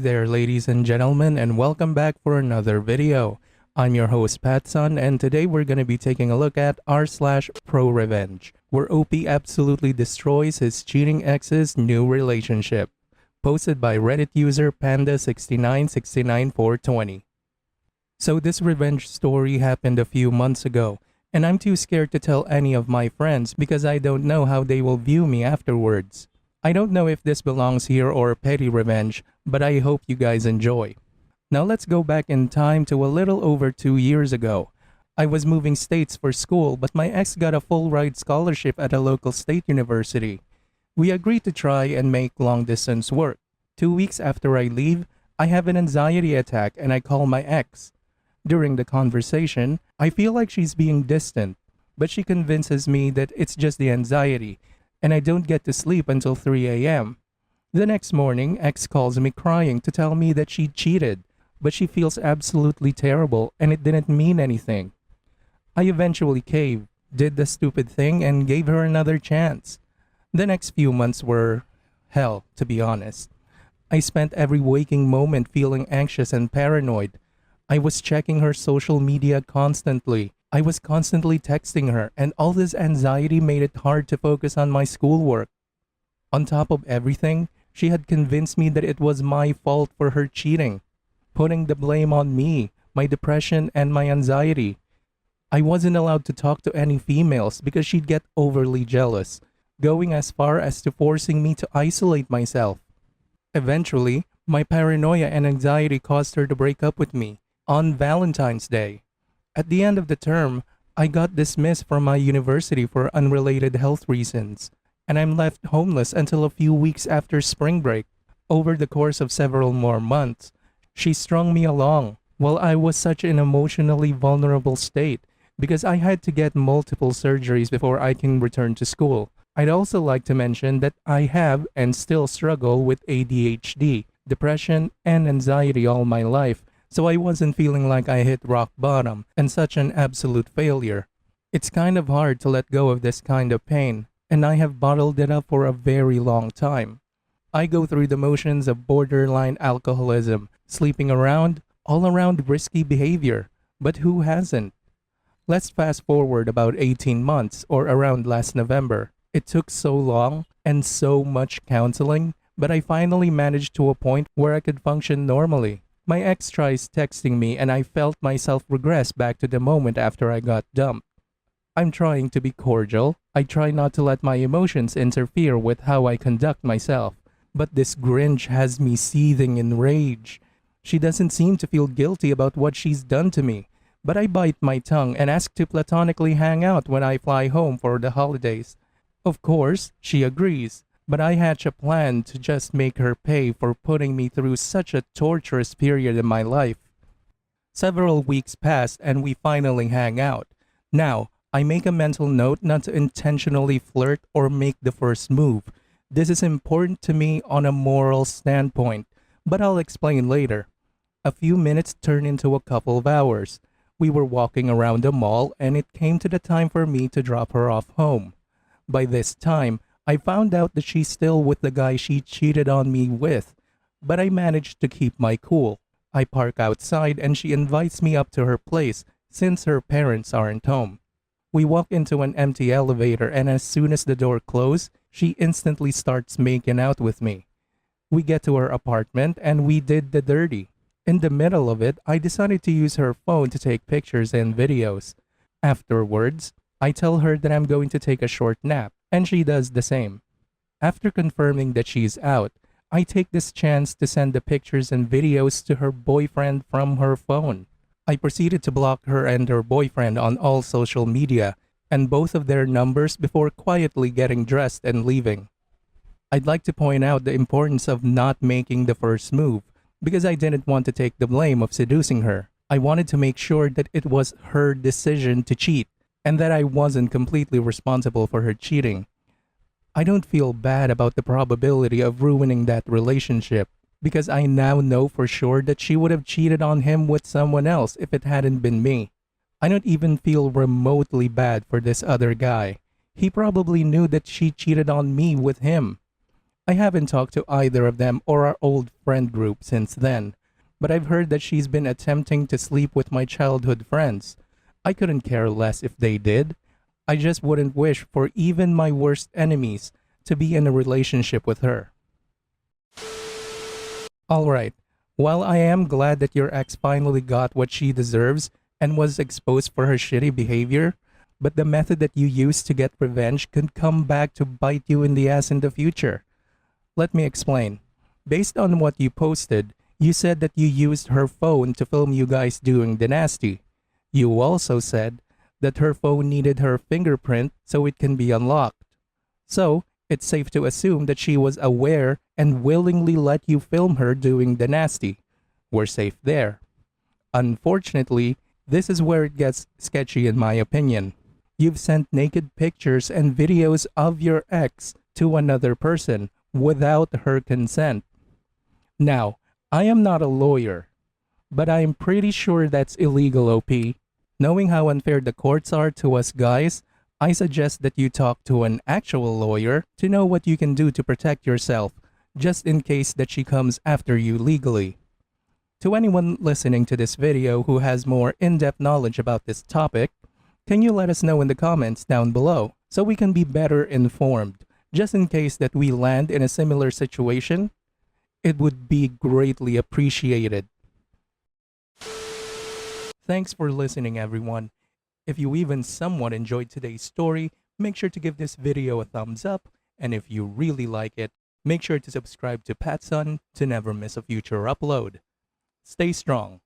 There, ladies and gentlemen, and welcome back for another video. I'm your host, Patson, and today we're going to be taking a look at r/pro revenge, where OP absolutely destroys his cheating ex's new relationship. Posted by Reddit user Panda6969420. So this revenge story happened a few months ago, and I'm too scared to tell any of my friends because I don't know how they will view me afterwards. I don't know if this belongs here or petty revenge, but I hope you guys enjoy. Now let's go back in time to a little over 2 years ago. I was moving states for school, but my ex got a full ride scholarship at a local state university. We agreed to try and make long distance work. 2 weeks after I leave, I have an anxiety attack and I call my ex. During the conversation, I feel like she's being distant, but she convinces me that it's just the anxiety, and I don't get to sleep until 3 a.m. The next morning, ex calls me crying to tell me that she cheated, but she feels absolutely terrible and it didn't mean anything. I eventually caved, did the stupid thing, and gave her another chance. The next few months were hell, to be honest. I spent every waking moment feeling anxious and paranoid. I was checking her social media constantly. I was constantly texting her, and all this anxiety made it hard to focus on my schoolwork. On top of everything, she had convinced me that it was my fault for her cheating, putting the blame on me, my depression, and my anxiety. I wasn't allowed to talk to any females because she'd get overly jealous, going as far as to forcing me to isolate myself. Eventually, my paranoia and anxiety caused her to break up with me on Valentine's Day. At the end of the term, I got dismissed from my university for unrelated health reasons, and I'm left homeless until a few weeks after spring break. Over the course of several more months, she strung me along while I was such an emotionally vulnerable state because I had to get multiple surgeries before I can return to school. I'd also like to mention that I have and still struggle with ADHD, depression, and anxiety all my life, so I wasn't feeling like I hit rock bottom and such an absolute failure. It's kind of hard to let go of this kind of pain, and I have bottled it up for a very long time. I go through the motions of borderline alcoholism, sleeping around, all around risky behavior, but who hasn't? Let's fast forward about 18 months or around last November. It took so long and so much counseling, but I finally managed to a point where I could function normally. My ex tries texting me and I felt myself regress back to the moment after I got dumped. I'm trying to be cordial. I try not to let my emotions interfere with how I conduct myself. But this Grinch has me seething in rage. She doesn't seem to feel guilty about what she's done to me, but I bite my tongue and ask to platonically hang out when I fly home for the holidays. Of course, she agrees. But I hatch a plan to just make her pay for putting me through such a torturous period in my life. Several weeks passed and we finally hang out. Now, I make a mental note not to intentionally flirt or make the first move. This is important to me on a moral standpoint, but I'll explain later. A few minutes turned into a couple of hours. We were walking around the mall and it came to the time for me to drop her off home. By this time, I found out that she's still with the guy she cheated on me with, but I managed to keep my cool. I park outside and she invites me up to her place since her parents aren't home. We walk into an empty elevator and as soon as the door closes, she instantly starts making out with me. We get to her apartment and we did the dirty. In the middle of it, I decided to use her phone to take pictures and videos. Afterwards, I tell her that I'm going to take a short nap, and she does the same. After confirming that she's out, I take this chance to send the pictures and videos to her boyfriend from her phone. I proceeded to block her and her boyfriend on all social media and both of their numbers before quietly getting dressed and leaving. I'd like to point out the importance of not making the first move because I didn't want to take the blame of seducing her. I wanted to make sure that it was her decision to cheat and that I wasn't completely responsible for her cheating. I don't feel bad about the probability of ruining that relationship because I now know for sure that she would have cheated on him with someone else if it hadn't been me. I don't even feel remotely bad for this other guy. He probably knew that she cheated on me with him. I haven't talked to either of them or our old friend group since then, but I've heard that she's been attempting to sleep with my childhood friends. I couldn't care less if they did. I just wouldn't wish for even my worst enemies to be in a relationship with her. Alright, while I am glad that your ex finally got what she deserves and was exposed for her shitty behavior, but the method that you used to get revenge could come back to bite you in the ass in the future. Let me explain. Based on what you posted, you said that you used her phone to film you guys doing the nasty. You also said that her phone needed her fingerprint so it can be unlocked. So, it's safe to assume that she was aware and willingly let you film her doing the nasty. We're safe there. Unfortunately, this is where it gets sketchy in my opinion. You've sent naked pictures and videos of your ex to another person without her consent. Now, I am not a lawyer, but I am pretty sure that's illegal, OP. Knowing how unfair the courts are to us guys, I suggest that you talk to an actual lawyer to know what you can do to protect yourself, just in case that she comes after you legally. To anyone listening to this video who has more in-depth knowledge about this topic, can you let us know in the comments down below so we can be better informed, just in case that we land in a similar situation? It would be greatly appreciated. Thanks for listening, everyone. If you even somewhat enjoyed today's story, make sure to give this video a thumbs up, and if you really like it, make sure to subscribe to Patson to never miss a future upload. Stay strong.